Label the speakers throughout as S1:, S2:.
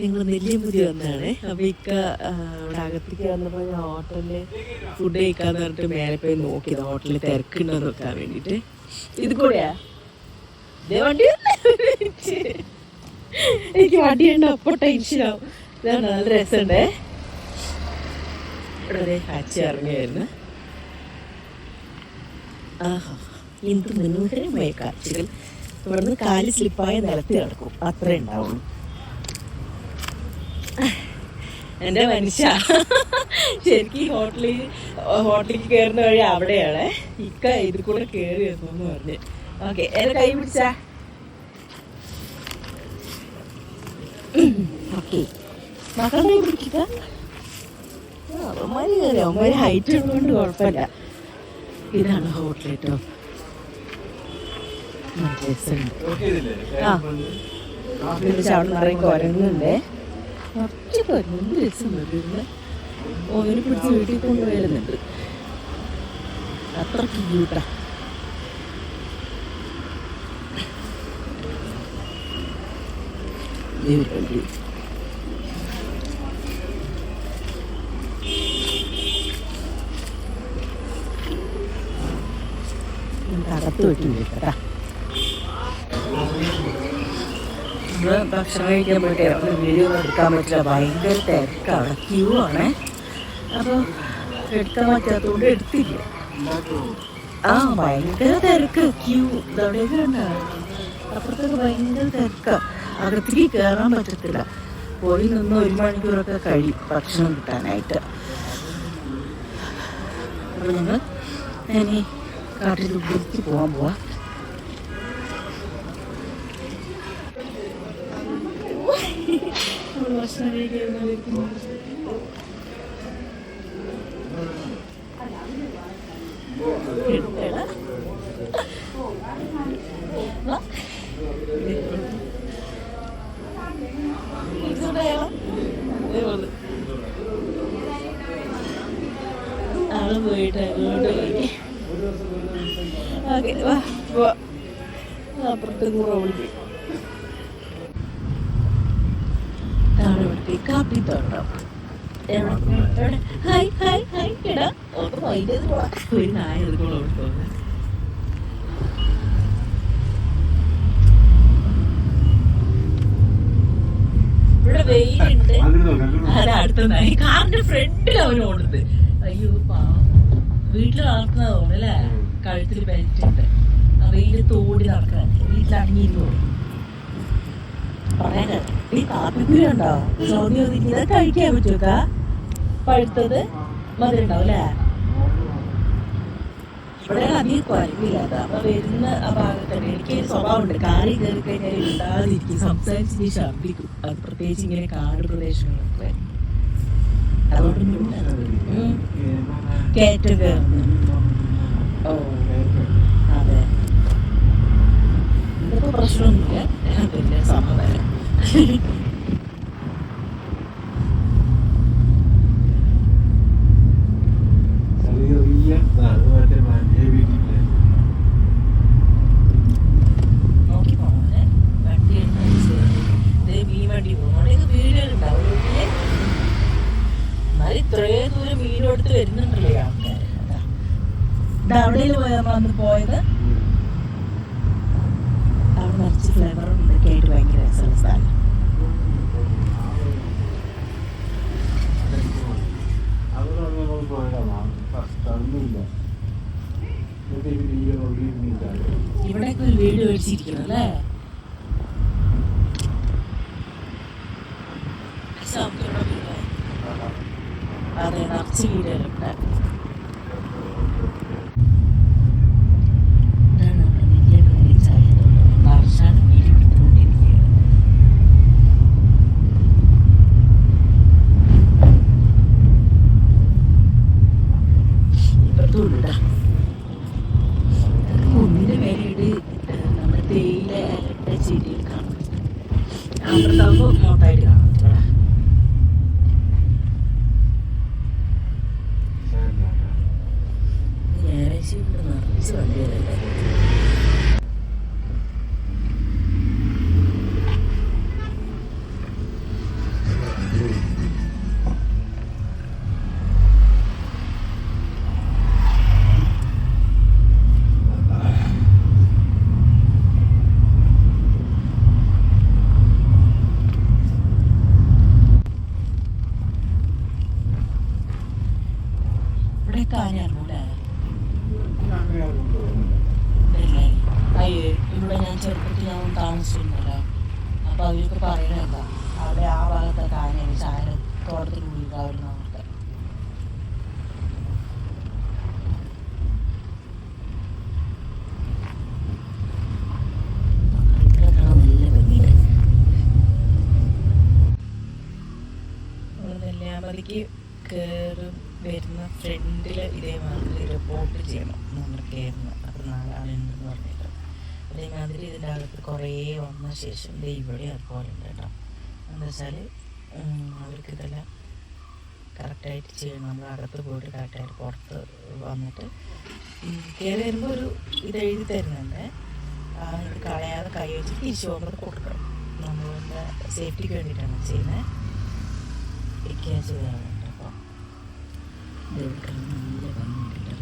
S1: ഞങ്ങൾ നെല്ലിയമ്പതി വന്നതാണ്. അപ്പോൾ ഇക്ക അവിടെ അകത്തേക്ക് വന്നപ്പോൾ ഞാൻ ഹോട്ടലിൽ ഫുഡ് കഴിക്കാന്ന് പറഞ്ഞിട്ട് മേലെ പോയി നോക്കിയത് ഹോട്ടലിൽ തിരക്കുണ്ടോ നോക്കാൻ വേണ്ടിയിട്ട്. ഇത് കൂടെയാ വണ്ടി എനിക്ക് വണ്ടിയുണ്ടോ അപ്പോൾ ടെൻഷനാവും. ഇതാണ് നല്ല രസമുണ്ടേ. ഇവിടെ അച്ഛ ഇറങ്ങിയായിരുന്നു. ആഹാ എന്ത് മനോഹരമായ കാഴ്ചകൾ. ഇവിടുന്ന് കാല് സ്ലിപ്പായ നിലത്ത് കിടക്കും, അത്രേ ഉണ്ടാവുള്ളൂ. എൻ്റെ മനുഷ്യ ശരിക്കും ഹോട്ടലിൽ കയറുന്ന വഴി അവിടെയാണ്. ഇക്ക ഇതിൽ കൂടെ കയറി വന്നു പറഞ്ഞ്. ഓക്കെ എന്നെ കൈ പിടിച്ചാ. ഓക്കെ മക്കളുടെ കൈ പിടിക്കുക. അവന്മാര് കയറി, അവന്മാര് ഹൈറ്റ് ഉള്ളതുകൊണ്ട് കുഴപ്പമില്ല. ഇതാണ് ഹോട്ടൽ കേട്ടോ. അവിടെ നിറയെ കുരങ്ങുണ്ടേ. കുറച്ച് കുരങ്ങ് രസമുണ്ട്. ഓന് പിടിച്ച് വീട്ടിൽ കൊണ്ടുവരുന്നുണ്ട്. അത്രക്ക് ക്യൂട്ടാ. അകത്ത് വെട്ടില്ല കേട്ടാ. നമ്മൾ ഭക്ഷണം കഴിക്കാൻ പോയിട്ട് വീഡിയോ എടുക്കാൻ പറ്റില്ല, ഭയങ്കര തിരക്കാണ്, ക്യൂ ആണ്. അപ്പോൾ എടുക്കാൻ പറ്റാത്തതുകൊണ്ട് എടുത്തില്ല. ആ ഭയങ്കര തിരക്ക്, ക്യൂ ഇതവിടെയൊക്കെ ഉണ്ടാവും. അപ്പുറത്തൊക്കെ ഭയങ്കര തിരക്കാണ്, അകത്തേക്ക് കയറാൻ പറ്റത്തില്ല. പോയി നിന്ന് 1 മണിക്കൂറൊക്കെ കഴിയും ഭക്ഷണം കിട്ടാനായിട്ട്. അപ്പോൾ ഞങ്ങൾ ഇനി കാട്ടിലേക്ക് പോകാൻ പോവാം. ഭക്ഷണം കഴിക്കാൻ ആള് പോയിട്ട് അങ്ങോട്ട് പോയി. ഓക്കെ വാ അപ്പുറത്ത് കൂടെ വിളിക്കും. ഇവിടുത്തെ കാപ്പിത്തോട്ടം. ഹായ് ഹായ് ഹായ് എടാ ഒരു നായ എടുക്കോളൂ. ഇവിടെ വെയിലുണ്ട്. അതാ അടുത്ത നായ കാറിന്റെ ഫ്രണ്ടിൽ അവൻ ഓടുന്നത്. അയ്യോ പാവം, വീട്ടിൽ വളർത്തുന്ന തോന്നല്ലേ. കഴുത്തിൽ ബെൽറ്റ് ഉണ്ട്. ആ വെയില് തോടി നടക്കാൻ വീട്ടിൽ അടങ്ങിയിരുന്നു. ഈ കാപ്പിക്കുരുണ്ടോ ചോദ്യം ഇതൊക്കെ കഴിക്കാൻ പറ്റൂക്ക? പഴുത്തത് മധുരം ഉണ്ടാവും അല്ലേ? ഇവിടെ അധികം കുഴപ്പമില്ലാത്ത. അപ്പൊ വരുന്ന ആ ഭാഗത്തന്നെ എനിക്ക് സ്വഭാവം ഉണ്ട്. കാറി കയറി കഴിഞ്ഞാൽ ഉണ്ടാതിരിക്കും, സംസാരിച്ച് ഛർദിക്കും. അത് പ്രത്യേകിച്ച് ഇങ്ങനെ കാട് പ്രദേശങ്ങളൊക്കെ. അതുകൊണ്ട് കയറ്റം കയറുന്നു. ഓ അതെ, ഇതിപ്പോ പ്രശ്നമൊന്നുമില്ല. പിന്നെ സമാധാനം. നോക്കി പോണേ വണ്ടി ഈ വണ്ടി പോകണമെങ്കിൽ വീഡിയോ ഉണ്ടാവും. എന്നാലും ഇത്രയും ദൂരം വീഡിയോ എടുത്ത് വരുന്നുണ്ടല്ലേ ആൾക്കാർ. അവിടെ വന്ന് പോയത് അവിടെ നിറച്ച് ഫ്ലേവറും ഇതൊക്കെ ആയിട്ട് ഭയങ്കര രസമുള്ള സ്ഥലം. ഇവിടെയൊക്കെ ഒരു വീട് മേടിച്ചിരിക്കണം അല്ലേ? അതെ, നിറച്ച് വീടുകളുണ്ട്. കുന്നിന്റെ മേലെ നമ്മുടെ തേയില ചെടിയിൽ കാണും. അപ്പുറത്താകുമ്പോൾ മോട്ടായിട്ട് കാണും. ഞായറാഴ്ച ഇവിടെ നിറച്ച് വണ്ടികളല്ലേ. ആന അറിഞ്ഞൂല. അയ്യേ ഇവിടെ ഞാൻ ചെറുപ്പത്തിൽ ഞാൻ താമസിച്ചിരുന്നല്ലോ. അപ്പോൾ അവർക്ക് പറയണല്ല അവിടെ ആ ഭാഗത്തൊക്കെ ആനയാണ് ചായ തോട്ടത്തിൽ വീഴാവുന്ന അവർക്ക്. നല്ല ഭംഗിയുണ്ട്. നെല്ലിയാമ്പതിക്ക് കയറി വരുന്ന ഫ്രണ്ടിൽ ഇതേമാതിരി റിപ്പോർട്ട് ചെയ്യണം നമ്മൾ കയറുന്നത്. അപ്പോൾ 4 ആളുണ്ടെന്ന് പറഞ്ഞിട്ട് അതേമാതിരി ഇതിൻ്റെ അകത്ത് കുറേ വന്ന ശേഷം ഇത് ഇവിടെ അതുപോലെ ഉണ്ട് കേട്ടോ. എന്താ വെച്ചാൽ അവർക്കിതെല്ലാം കറക്റ്റായിട്ട് ചെയ്യണം. നമ്മൾ അകത്ത് പോയിട്ട് കറക്റ്റായിട്ട് പുറത്ത് വന്നിട്ട് കയറി വരുമ്പോൾ ഒരു ഇത് എഴുതി തരുന്നുണ്ട്. ഇത് കളയാതെ കൈ വെച്ച് തിരിച്ചു പോകുമ്പോൾ കൊടുക്കണം. നമ്മളുടെ സേഫ്റ്റിക്ക് വേണ്ടിയിട്ടാണ് ചെയ്യുന്നത്. ഇരിക്കാൻ ചെയ്താറുണ്ട്. അപ്പോൾ നല്ല ഭംഗിയുണ്ട്.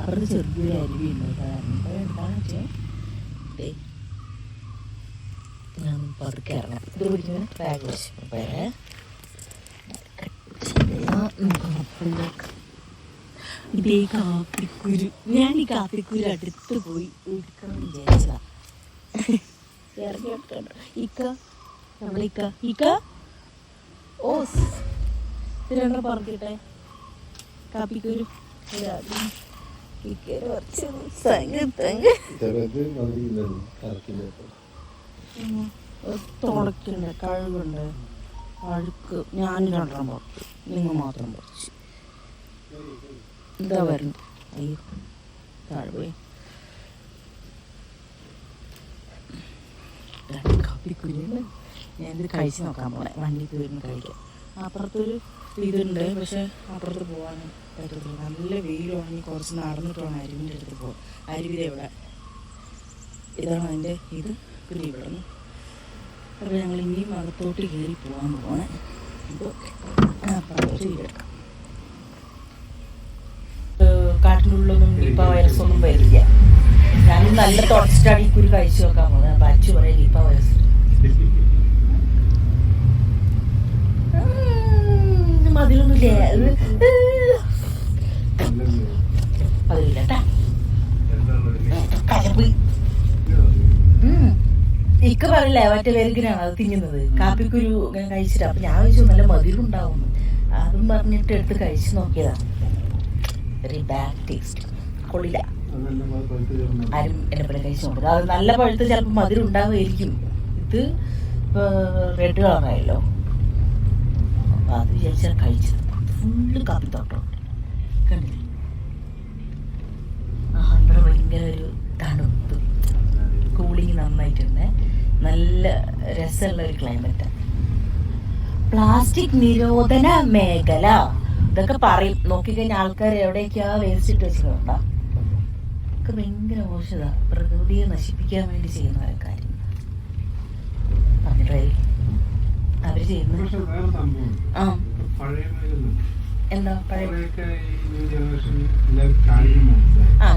S1: അവരുടെ ചെറിയൊരു അരുവിയുണ്ട്. കാരണം ഇപ്പോൾ എന്താണെന്ന് വെച്ചാൽ ഞാൻ പതുക്കെ ഇറങ്ങാം. ഇത് പിടിക്കുന്ന ബാഗ് വെച്ച് പേരെ ഇതേ കാപ്പിക്കുരു. ഞാൻ ഈ കാപ്പിക്കുരു അടുത്ത് പോയി എടുക്കണം വിചാരിച്ചതാ. ഇറങ്ങി എടുക്കണ്ട ഇക്ക നമ്മളിക്ക ഇക്ക ഓ ഇതിനെണ്ണം പറഞ്ഞിട്ടെ കാപ്പിക്കുരു തുടക്കുണ്ട്, കഴിവുണ്ട്, അഴുക്ക്. ഞാൻ 2 പറിച്ചു, നിങ്ങൾ മാത്രം പറിച്ചു. എന്താ വരുന്നത്? അയ്യോ താഴെ കാപ്പിക്കുരുണ്ട്. ഞാനിത് കഴിച്ച് നോക്കാൻ പോണേ. വണ്ടി തീർന്ന് കഴിക്കാം. അപ്പുറത്തൊരു ഇതുണ്ട്, പക്ഷെ അപ്പുറത്ത് പോകാൻ പറ്റത്തില്ല. നല്ല വെയിൽ ഉണങ്ങി കുറച്ച് നടന്നിട്ട് വേണം അരുവിൻ്റെ അടുത്ത് പോകാൻ. അരുവിയുടെ ഇവിടെ ഇതാണ് അതിൻ്റെ ഇത്. പിന്നെ ഇവിടെ നിന്ന് അപ്പോൾ ഞങ്ങൾ ഇനിയും അകത്തോട്ട് കയറി പോകാൻ പോകണേ. ഇപ്പോൾ അപ്പുറത്തോട്ട് വീടെടുക്കാം. കാട്ടിനുള്ളിലൊന്നും നിപ്പ വൈറസൊന്നും വരില്ല. ഞാനും നല്ല തുടച്ചിട്ടാണ് ഈ കുരു കഴിച്ചു നോക്കാൻ പോകുന്നത്. അപ്പം അച്ചു പറയാം നിപ്പ വൈറസ് മതിലൊന്നുമില്ലേ അതില്ലട്ടാ കലമ്പ്. ഇക്ക പറയില്ലേ മറ്റേ വെറുകിനാണ് അത് തിന്നുന്നത്. കാപ്പിക്കുരു ഇങ്ങനെ കഴിച്ചിട്ട്. അപ്പം ഞാൻ കഴിച്ചു നല്ല മധുരമുണ്ടാവുന്നു. അതും പറഞ്ഞിട്ട് എടുത്ത് കഴിച്ച് നോക്കിയതാ. Very bad taste. കൊള്ളില്ല. ആരും എന്നെ പോലെ കഴിച്ച് നോക്കുക. അത് നല്ല പഴുത്ത് ചിലപ്പോൾ മധുരം ഉണ്ടാവുമായിരിക്കും. ഇത് റെഡ് കളറായല്ലോ. അപ്പം അത് വിചാരിച്ചാൽ കഴിച്ചത്. ഫുള്ള് കാപ്പിത്തോട്ടമുണ്ട് കണ്ടില്ലേ. ഇവിടെ ഭയങ്കര ഒരു തണുപ്പ്, കൂളിങ് നന്നായിട്ടുണ്ട്. നല്ല രസമുള്ള ഒരു ക്ലൈമറ്റാണ്. പ്ലാസ്റ്റിക് നിരോധന മേഖല ഇതൊക്കെ പറയും. നോക്കിക്കഴിഞ്ഞാൽ ആൾക്കാർ എവിടേക്കാ വേസ്റ്റ് ഇട്ട് വെച്ചിട്ടുണ്ടോ. ഒക്കെ ഭയങ്കര മോശത. പ്രകൃതിയെ നശിപ്പിക്കാൻ വേണ്ടി ചെയ്യുന്ന ഒരു കാര്യം പറഞ്ഞിട്ട് അവര് ചെയ്യുന്നത്. എന്താ പഴയ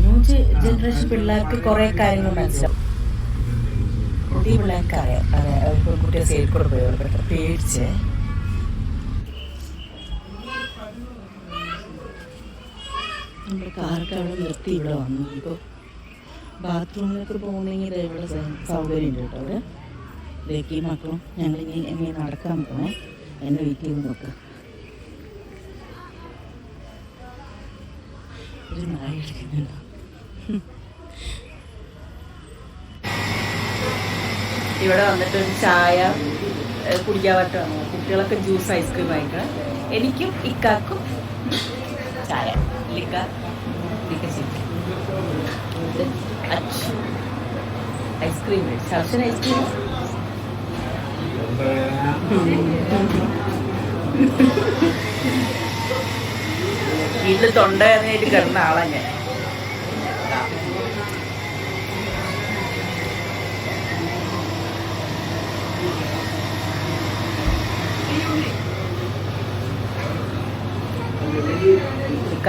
S1: ന്യൂ ജനറേഷൻ പിള്ളേർക്ക് കുറെ കാര്യങ്ങൾ മനസ്സിലാവും. പുതിയ പിള്ളേർക്ക് അറിയാം. അതെ, കുട്ടിയെ സൈഡിൽ കൂടെ പോയി പേടിച്ച് നമ്മുടെ കാർക്ക് അവിടെ നിർത്തി ഇവിടെ വന്നു. ഇപ്പോൾ ബാത്റൂമിലൊക്കെ പോകണമെങ്കിൽ ഇവിടെ സൗകര്യമുണ്ട് കേട്ടോ. അവിടെ ഇതേക്ക് മക്കളും ഞങ്ങളിങ്ങനെ എങ്ങനെ നടക്കാൻ നോക്കണേ. എന്നെ വെയിറ്റ് ചെയ്ത് നോക്കുക. ഒരു നായ എടുക്കുന്നുണ്ടോ? ഇവിടെ വന്നിട്ട് ഒരു ചായ കുടിക്കാൻ പറ്റുമോ? കുട്ടികളൊക്കെ ജ്യൂസ് ഐസ്ക്രീം വാങ്ങിക്കണം. എനിക്കും ഇക്കാക്കും ചായ. ലിക്ക അച്ചു ഐസ്ക്രീം. ശർഷൻ ഐസ്ക്രീം. വീട്ടിൽ തൊണ്ടവേദനയായിട്ട് കിടന്ന ആളാ ഞാൻ.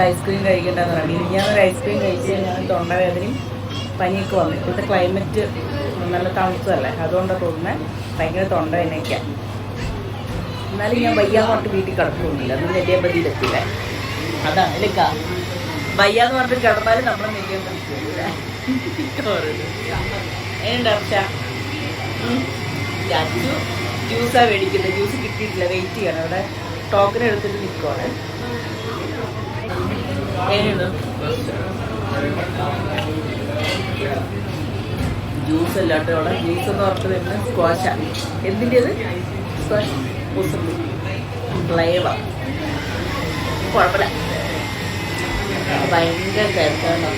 S1: ഐസ്ക്രീം കഴിക്കേണ്ടെന്ന് പറഞ്ഞു. ഞാനൊരു ഐസ്ക്രീം കഴിച്ച് ഞാൻ തൊണ്ടവേദനയും പനിയൊക്കെ വന്നു. ഇപ്പോഴത്തെ ക്ലൈമറ്റ് നല്ല തണുത്തതല്ലേ, അതുകൊണ്ടാണ് തോന്നുന്നത്. ഭയങ്കര തൊണ്ടവേദനയ്ക്കാണ്. എന്നാലും ഞാൻ വയ്യാൻ കൊണ്ട് വീട്ടിൽ കിടക്കുന്നില്ല. അന്ന് നെല്ലിയാമ്പതിയിലെത്തില്ലേ. അതാണ് എടുക്ക വയ്യാന്ന് പറഞ്ഞിട്ട് കിടന്നാലും നമ്മളെ നെയ്യാൻ അച്ചു ജ്യൂസാ മേടിക്കുന്നത്. ജ്യൂസ് കിട്ടിയിട്ടില്ല, വെയിറ്റ് ചെയ്യണം. അവിടെ ടോക്കൺ എടുത്തിട്ട് നിൽക്കുവാണ്. ജ്യൂസ് അല്ല കേട്ടോ അവിടെ. ജ്യൂസ് എന്ന് പറഞ്ഞിട്ട് വരുന്നത് സ്ക്വാഷാണ്. എന്തിൻ്റെത്? Squash mosambi flavour. കുഴപ്പമില്ല. ഭയങ്കര തിരക്കാണ്.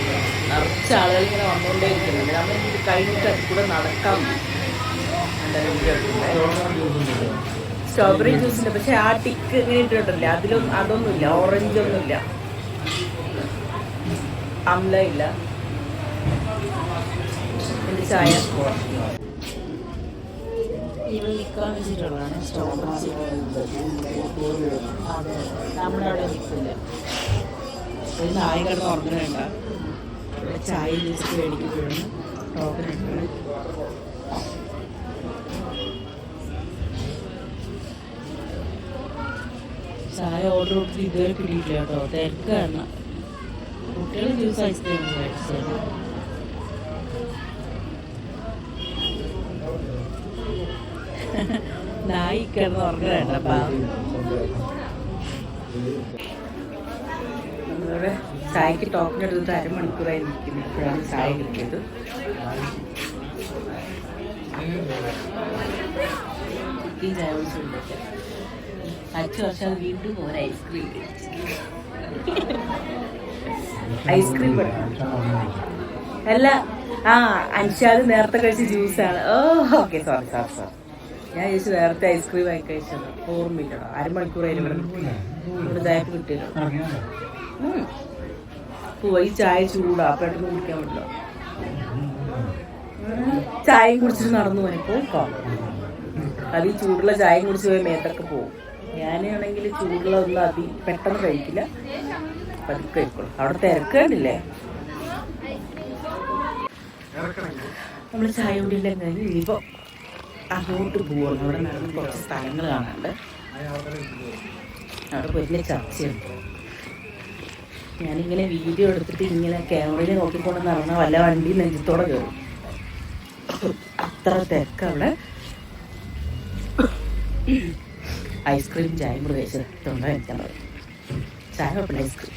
S1: നിറച്ച ആളുകൾ ഇങ്ങനെ വന്നുകൊണ്ടേ ഇരിക്കുന്നുണ്ട്. നമ്മൾ ഇത് കഴിഞ്ഞിട്ട് അത് കൂടെ നടക്കാം. സ്ട്രോബെറി ജ്യൂസിൻ്റെ പക്ഷെ ആ ടിക്ക് ഇങ്ങനെ ഇട്ടിട്ടുണ്ടല്ലേ, അതൊന്നുമില്ല. ഓറഞ്ച് ഒന്നുമില്ല, അംല ഇല്ല. എൻ്റെ ചായ ഇവിടെ നിൽക്കാൻ വെച്ചിട്ടുള്ളതാണ്. സ്ട്രോബെറി അതെ, നമ്മളവിടെ നിൽക്കില്ല. ഒരു നായ കിടന്ന് ഉറങ്ങുന്നുണ്ട. ഇവിടെ ചായ ലിസ്റ്റ് മേടിക്കുമ്പോഴാണ് ടോക്കൺ എടുക്കുന്നത്. ചായ ഓർഡർ കൊടുത്തിട്ട് ഇതുവരെ കിട്ടിയിട്ടില്ല കേട്ടോ. തിരക്കാണ്. കുട്ടികൾ ജ്യൂസ് ഐസ്ക്രീം മേടിച്ചത്. നായി കിടന്ന് ഉറങ്ങുന്നുണ്ട്. നമ്മളിവിടെ ചായക്ക് ടോക്കൺ എടുത്തിട്ട് അരമണിക്കൂറായി നിൽക്കുന്നു. ഇപ്പോഴാണ് ചായ കിട്ടിയത്. ചിക്കൻ ചായ കുടിച്ചിട്ടുണ്ട്. 5 വർഷം വീണ്ടും ഒരു ഐസ്ക്രീം അല്ല. അൻഷാദ് നേരത്തെ കഴിച്ച ജ്യൂസാണ്. Okay, sorry. ഞാൻ ചോദിച്ചു നേരത്തെ ഐസ്ക്രീം ആയി കഴിച്ചത്. ഓർമ്മയില്ലടോ. അരമണിക്കൂറായി ഇവിടെ ചായക്ക് കിട്ടിയല്ലോ. പോയി ചായ ചൂടാ, പെട്ടെന്ന് കുടിക്കാൻ പറ്റില്ല. ചായയും കുടിച്ചിട്ട് നടന്നു പോയപ്പോ അത് ഈ ചൂടുള്ള ചായയും കുടിച്ച് പോയി മേത്തൊക്കെ പോകും. ഞാനാണെങ്കിൽ ചൂടുള്ള ഒന്നും പെട്ടെന്ന് കഴിക്കില്ല, പതുക്കെ കഴിക്കുള്ളൂ. അവിടെ തിരക്കേണ്ടില്ലേ. നമ്മൾ ചായ കുടിയെല്ലാം കഴിഞ്ഞ് ഇനിയിപ്പോൾ അങ്ങോട്ട് പോവുകയാണ്. അവിടെ നടന്ന് കുറച്ച് സ്ഥലങ്ങൾ കാണാണ്ട്. അവിടെ വലിയ ചർച്ചയുണ്ട്. ഞാനിങ്ങനെ വീഡിയോ എടുത്തിട്ട് ഇങ്ങനെ ക്യാമറയിൽ നോക്കിക്കൊണ്ട് നടന്നാൽ വല്ല വണ്ടി നെഞ്ചത്തോടെ കയറും. അത്ര തിരക്ക് അവിടെ. ഐസ്ക്രീം ചായയും കൂടെ കഴിച്ചിട്ടുണ്ടോ എനിക്കറിയാം. ചായ കുഴപ്പമില്ല, ഐസ്ക്രീം